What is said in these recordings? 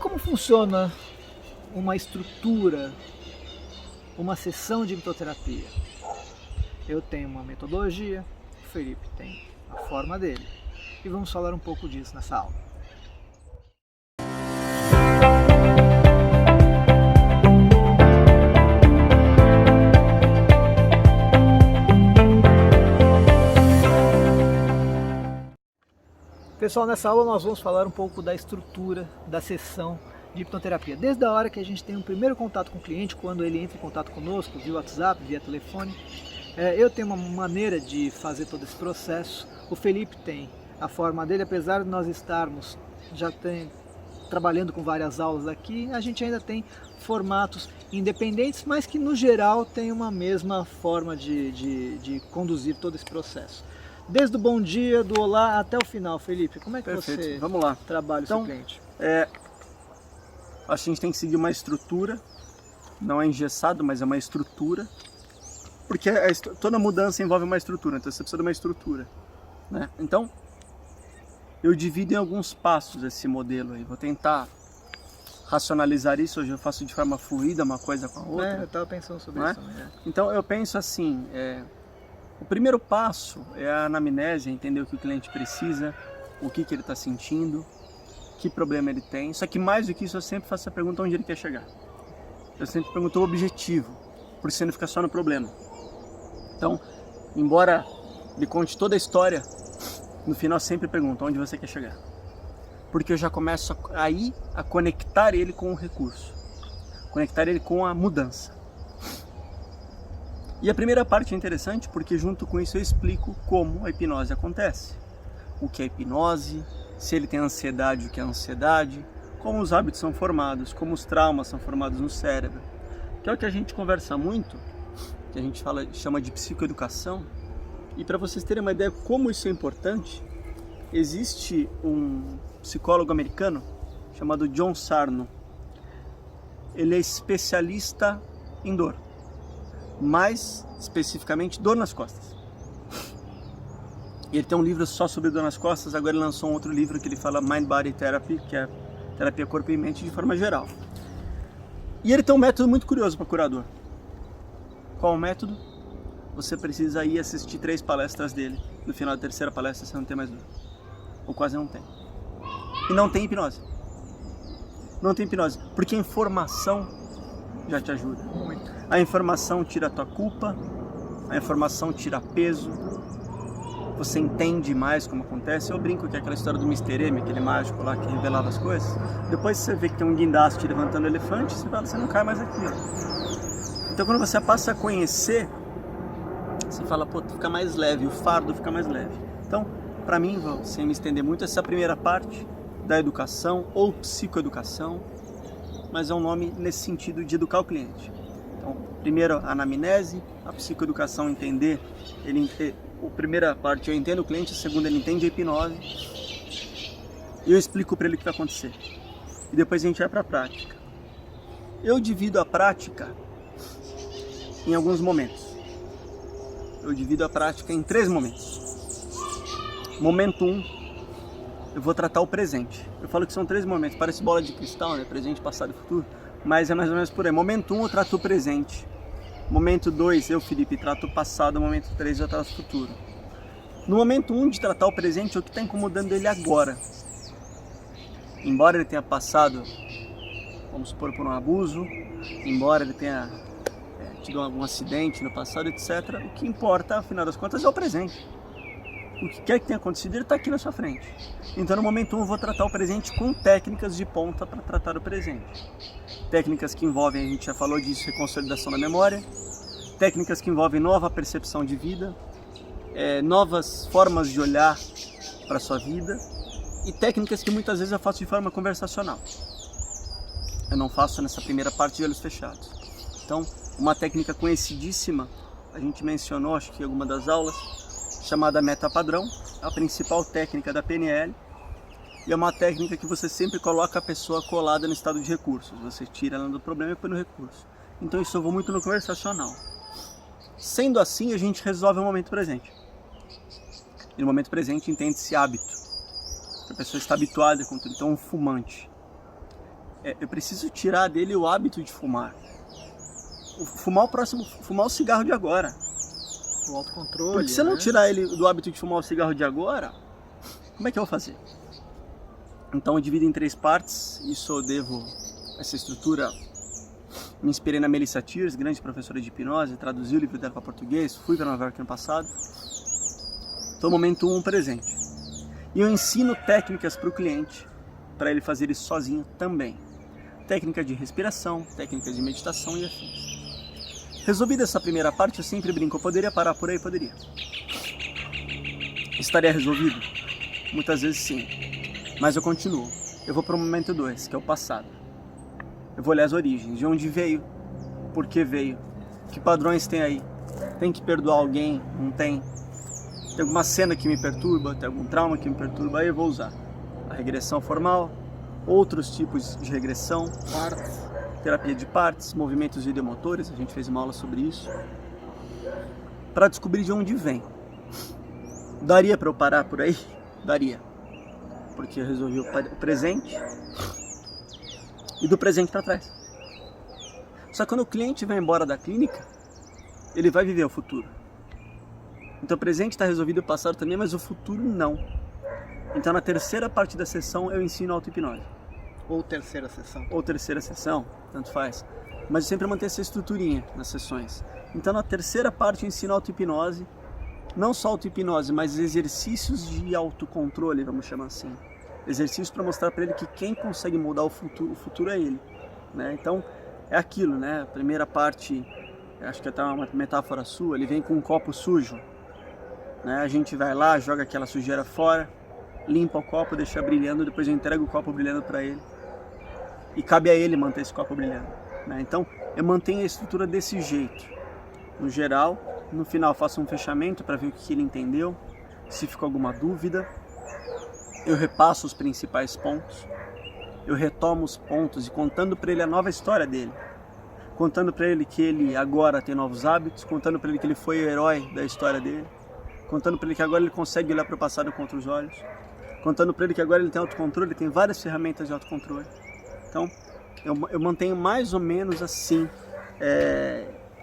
Como funciona uma estrutura, uma sessão de hipnoterapia? Eu tenho uma metodologia, o Felipe tem a forma dele. E vamos falar um pouco disso nessa aula. Pessoal, nessa aula nós vamos falar um pouco da estrutura da sessão de hipnoterapia. Desde a hora que a gente tem um primeiro contato com o cliente, quando ele entra em contato conosco, via WhatsApp, via telefone, eu tenho uma maneira de fazer todo esse processo. O Felipe tem a forma dele, apesar de nós estarmos trabalhando com várias aulas aqui, a gente ainda tem formatos independentes, mas que no geral tem uma mesma forma de conduzir todo esse processo. Desde o bom dia, do olá até o final, Felipe, como é que Perfeito. você Vamos lá. trabalha o seu cliente? Acho que a gente tem que seguir uma estrutura, não é engessado, mas é uma estrutura, porque toda mudança envolve uma estrutura, então você precisa de uma estrutura, né? Então, eu divido em alguns passos esse modelo aí, vou tentar racionalizar isso. Hoje eu faço de forma fluida uma coisa com a outra. Eu estava pensando sobre não isso é? também. Então eu penso assim, o primeiro passo é a anamnese, entender o que o cliente precisa, o que ele está sentindo, que problema ele tem. Só que mais do que isso, eu sempre faço a pergunta onde ele quer chegar. Eu sempre pergunto o objetivo, porque você não fica só no problema. Então, embora ele conte toda a história, no final sempre pergunto onde você quer chegar. Porque eu já começo aí a conectar ele com o recurso, conectar ele com a mudança. E a primeira parte é interessante porque junto com isso eu explico como a hipnose acontece. O que é hipnose, se ele tem ansiedade, o que é ansiedade, como os hábitos são formados, como os traumas são formados no cérebro. Que é o que a gente conversa muito, que a gente chama de psicoeducação. E para vocês terem uma ideia como isso é importante, existe um psicólogo americano chamado John Sarno. Ele é especialista em dor. Mais especificamente dor nas costas. Ele tem um livro só sobre dor nas costas. Agora ele lançou um outro livro que ele fala Mind Body Therapy, que é terapia corpo e mente de forma geral. E ele tem um método muito curioso para curar dor. Qual o método? Você precisa ir assistir 3 palestras dele. No final da 3ª palestra você não tem mais dor, ou quase não tem. E não tem hipnose. Não tem hipnose, porque a informação já te ajuda. A informação tira a tua culpa, a informação tira peso, você entende mais como acontece. Eu brinco que é aquela história do Mr. M, aquele mágico lá que revelava as coisas. Depois você vê que tem um guindaste levantando o elefante, você fala, você não cai mais aqui, ó. Então quando você passa a conhecer, você fala, pô, fica mais leve, o fardo fica mais leve. Então, para mim, sem me estender muito, essa primeira parte da educação ou psicoeducação, mas é um nome nesse sentido de educar o cliente. Então, primeiro a anamnese, a psicoeducação, entender, a primeira parte eu entendo o cliente, a segunda ele entende a hipnose, e eu explico para ele o que vai acontecer. E depois a gente vai para a prática. Eu divido a prática em alguns momentos. Eu divido a prática em 3 momentos. Momento 1, eu vou tratar o presente. Eu falo que são 3 momentos, parece bola de cristal, né? Presente, passado e futuro, mas é mais ou menos por aí. Momento 1, eu trato o presente. Momento 2, eu, Felipe, trato o passado. Momento 3, eu trato o futuro. No momento 1 de tratar o presente, é o que está incomodando ele agora. Embora ele tenha passado, vamos supor, por um abuso, embora ele tenha tido algum acidente no passado, etc. O que importa, afinal das contas, é o presente. O que quer que tenha acontecido, ele está aqui na sua frente. Então, no momento 1, eu vou tratar o presente com técnicas de ponta para tratar o presente. Técnicas que envolvem, a gente já falou disso, reconsolidação da memória. Técnicas que envolvem nova percepção de vida, novas formas de olhar para a sua vida. E técnicas que muitas vezes eu faço de forma conversacional. Eu não faço nessa primeira parte de olhos fechados. Então, uma técnica conhecidíssima, a gente mencionou, acho que em alguma das aulas, chamada meta padrão, a principal técnica da PNL, e é uma técnica que você sempre coloca a pessoa colada no estado de recursos. Você tira ela do problema e põe no recurso. Então isso eu vou muito no conversacional. Sendo assim, a gente resolve o momento presente. E no momento presente entende-se hábito. A pessoa está habituada com tudo. Então um fumante, eu preciso tirar dele o hábito de fumar. Fumar o cigarro de agora. O autocontrole. Porque se eu não tirar ele do hábito de fumar o cigarro de agora, como é que eu vou fazer? Então eu divido em 3 partes. Isso eu devo, essa estrutura, me inspirei na Melissa Tiers, grande professora de hipnose, traduzi o livro dela para português, fui para Nova York ano passado. Então momento 1, presente. E eu ensino técnicas para o cliente, para ele fazer isso sozinho também. Técnica de respiração, técnicas de meditação e afins. Resolvida essa primeira parte, eu sempre brinco, eu poderia parar por aí? Poderia. Estaria resolvido? Muitas vezes sim. Mas eu continuo. Eu vou para o momento 2, que é o passado. Eu vou olhar as origens, de onde veio, por que veio, que padrões tem aí. Tem que perdoar alguém? Não tem? Tem alguma cena que me perturba, tem algum trauma que me perturba, aí eu vou usar a regressão formal, outros tipos de regressão, terapia de partes, movimentos videomotores, a gente fez uma aula sobre isso, para descobrir de onde vem. Daria para eu parar por aí? Daria, porque eu resolvi o presente e do presente para trás. Só que quando o cliente vai embora da clínica, ele vai viver o futuro. Então o presente está resolvido, o passado também, mas o futuro não. Então na terceira parte da sessão eu ensino auto-hipnose. Ou terceira sessão. Ou terceira sessão, tanto faz. Mas eu sempre mantenho essa estruturinha nas sessões. Então na terceira parte eu ensino auto-hipnose. Não só auto-hipnose, mas exercícios de autocontrole, vamos chamar assim. Exercícios para mostrar para ele que quem consegue mudar o futuro é ele. Né? Então é aquilo, né? A primeira parte, acho que até uma metáfora sua, ele vem com um copo sujo. Né? A gente vai lá, joga aquela sujeira fora, limpa o copo, deixa brilhando, depois eu entrego o copo brilhando para ele. E cabe a ele manter esse copo brilhando. Né? Então eu mantenho a estrutura desse jeito. No geral, no final faço um fechamento para ver o que ele entendeu, se ficou alguma dúvida. Eu repasso os principais pontos. Eu retomo os pontos e contando para ele a nova história dele. Contando para ele que ele agora tem novos hábitos, contando para ele que ele foi o herói da história dele. Contando para ele que agora ele consegue olhar para o passado com outros olhos. Contando para ele que agora ele tem autocontrole, ele tem várias ferramentas de autocontrole. Então, eu mantenho mais ou menos assim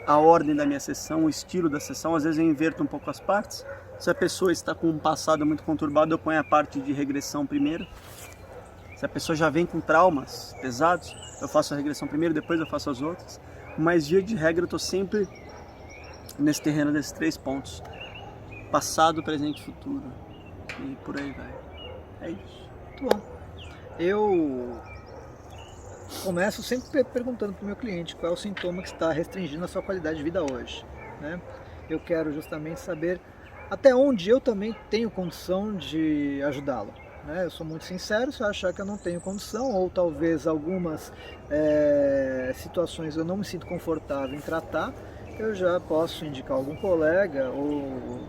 a ordem da minha sessão, o estilo da sessão. Às vezes eu inverto um pouco as partes. Se a pessoa está com um passado muito conturbado, eu ponho a parte de regressão primeiro. Se a pessoa já vem com traumas pesados, eu faço a regressão primeiro, depois eu faço as outras. Mas, via de regra, eu estou sempre nesse terreno desses 3 pontos. Passado, presente e futuro. E por aí vai. É isso. Muito bom. Eu começo sempre perguntando para o meu cliente qual é o sintoma que está restringindo a sua qualidade de vida hoje. Né? Eu quero justamente saber até onde eu também tenho condição de ajudá-lo. Né? Eu sou muito sincero, se eu achar que eu não tenho condição, ou talvez algumas situações eu não me sinto confortável em tratar, eu já posso indicar algum colega ou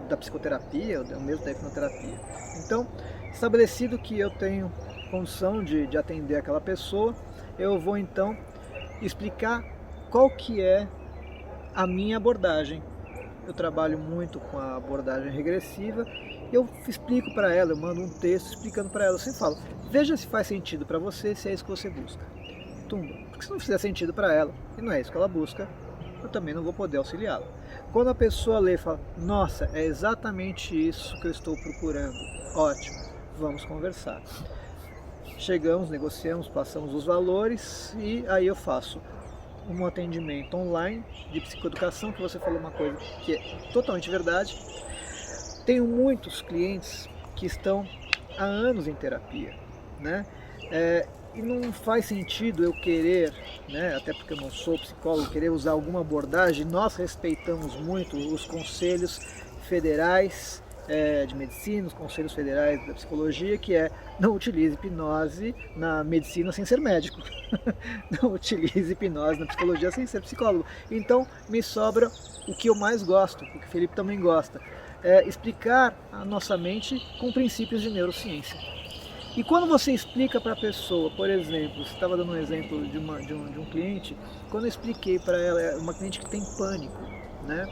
da psicoterapia, ou mesmo da hipnoterapia. Então, estabelecido que eu tenho condição de atender aquela pessoa, eu vou então explicar qual que é a minha abordagem. Eu trabalho muito com a abordagem regressiva, eu explico para ela, eu mando um texto explicando para ela, eu sempre falo, veja se faz sentido para você, se é isso que você busca. Tumba, porque se não fizer sentido para ela, e não é isso que ela busca, eu também não vou poder auxiliá-la. Quando a pessoa lê e fala, nossa, é exatamente isso que eu estou procurando, ótimo, vamos conversar. Chegamos, negociamos, passamos os valores e aí eu faço um atendimento online de psicoeducação, que você falou uma coisa que é totalmente verdade. Tenho muitos clientes que estão há anos em terapia, né? E não faz sentido eu querer, né, até porque eu não sou psicólogo, querer usar alguma abordagem. Nós respeitamos muito os conselhos federais de medicina, os conselhos federais da psicologia, que é não utilize hipnose na medicina sem ser médico, não utilize hipnose na psicologia sem ser psicólogo. Então me sobra o que eu mais gosto, o que o Felipe também gosta, explicar a nossa mente com princípios de neurociência. E quando você explica para a pessoa, por exemplo, você estava dando um exemplo de um cliente, quando eu expliquei para ela, uma cliente que tem pânico, né,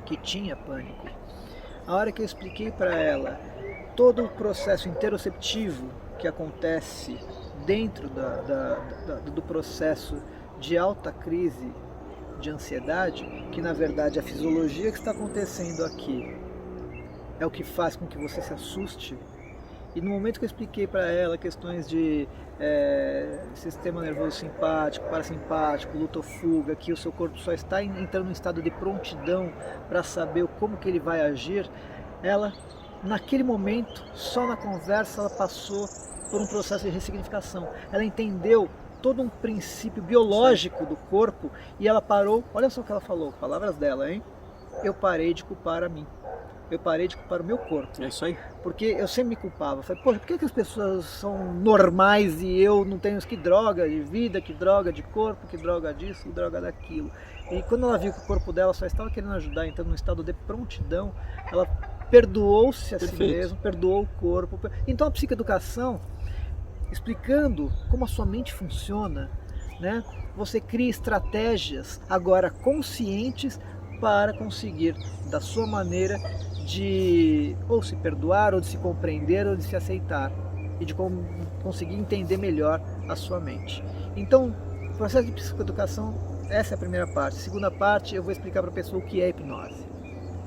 que tinha pânico, a hora que eu expliquei para ela todo o processo interoceptivo que acontece dentro do processo de alta crise de ansiedade, que na verdade a fisiologia que está acontecendo aqui é o que faz com que você se assuste. E no momento que eu expliquei para ela questões de sistema nervoso simpático, parasimpático, luta ou fuga, que o seu corpo só está entrando em estado de prontidão para saber como que ele vai agir, ela, naquele momento, só na conversa, ela passou por um processo de ressignificação. Ela entendeu todo um princípio biológico do corpo e ela parou, olha só o que ela falou, palavras dela, hein? Eu parei de culpar a mim. Eu parei de culpar o meu corpo. É isso aí. Porque eu sempre me culpava. Falei, poxa, por que as pessoas são normais e eu não tenho que droga de vida, que droga de corpo, que droga disso, que droga daquilo. E quando ela viu que o corpo dela só estava querendo ajudar, entrando num estado de prontidão, ela perdoou-se a si mesma, perdoou o corpo. Então a psicoeducação, explicando como a sua mente funciona, né? Você cria estratégias agora conscientes para conseguir, da sua maneira, de ou se perdoar, ou de se compreender, ou de se aceitar e de conseguir entender melhor a sua mente. Então, o processo de psicoeducação, essa é a primeira parte. A segunda parte, eu vou explicar para a pessoa o que é hipnose,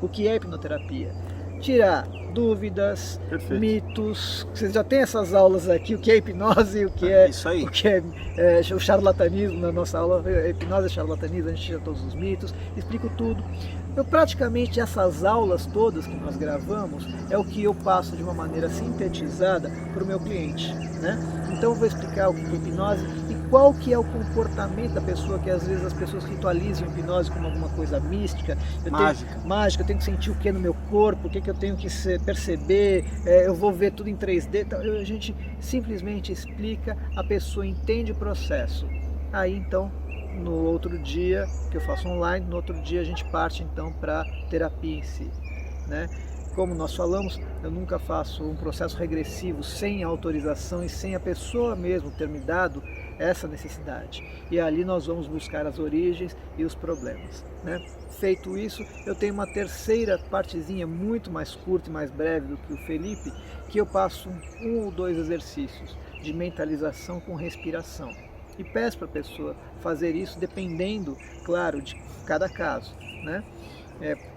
o que é hipnoterapia. Tirar dúvidas, mitos. Vocês já têm essas aulas aqui, o que é hipnose, o que é, isso aí. O que é o charlatanismo. Na nossa aula, hipnose e charlatanismo, a gente tira todos os mitos, explico tudo. Eu praticamente, essas aulas todas que nós gravamos, é o que eu passo de uma maneira sintetizada para o meu cliente, né? Então eu vou explicar o que é hipnose e qual que é o comportamento da pessoa, que às vezes as pessoas ritualizam a hipnose como alguma coisa mística, mágica, eu tenho que sentir o que no meu corpo, o que eu tenho que perceber, eu vou ver tudo em 3D, então, a gente simplesmente explica, a pessoa entende o processo. Aí então, no outro dia, que eu faço online, no outro dia a gente parte então para terapia em si, né? Como nós falamos, eu nunca faço um processo regressivo sem autorização e sem a pessoa mesmo ter me dado essa necessidade. E ali nós vamos buscar as origens e os problemas, né? Feito isso, eu tenho uma terceira partezinha muito mais curta e mais breve do que o Felipe, que eu passo um ou dois exercícios de mentalização com respiração. E peço para a pessoa fazer isso dependendo, claro, de cada caso, né?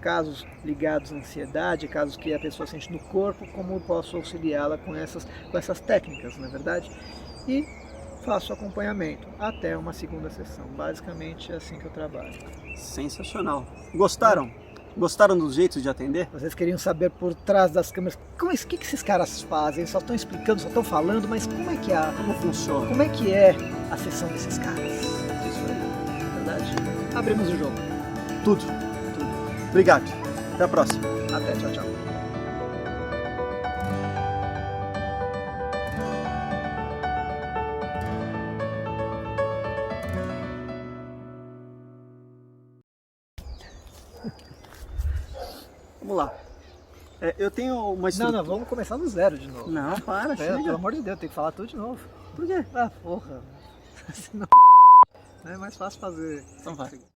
Casos ligados à ansiedade, casos que a pessoa sente no corpo, como eu posso auxiliá-la com essas técnicas, na verdade? E faço acompanhamento até uma segunda sessão. Basicamente é assim que eu trabalho. Sensacional. Gostaram? Gostaram dos jeitos de atender? Vocês queriam saber por trás das câmeras, o que esses caras fazem? Só estão explicando, só estão falando, mas como é que como funciona? Como é que é a sessão desses caras? Isso aí, na verdade. Abrimos o jogo. Tudo. Obrigado. Até a próxima. Até, tchau, tchau. Vamos lá. Eu tenho uma estrutura... Não, vamos começar do zero de novo. Não, para, chega. Pelo amor de Deus, tem que falar tudo de novo. Por quê? Ah, porra. Senão é mais fácil fazer. Então vai.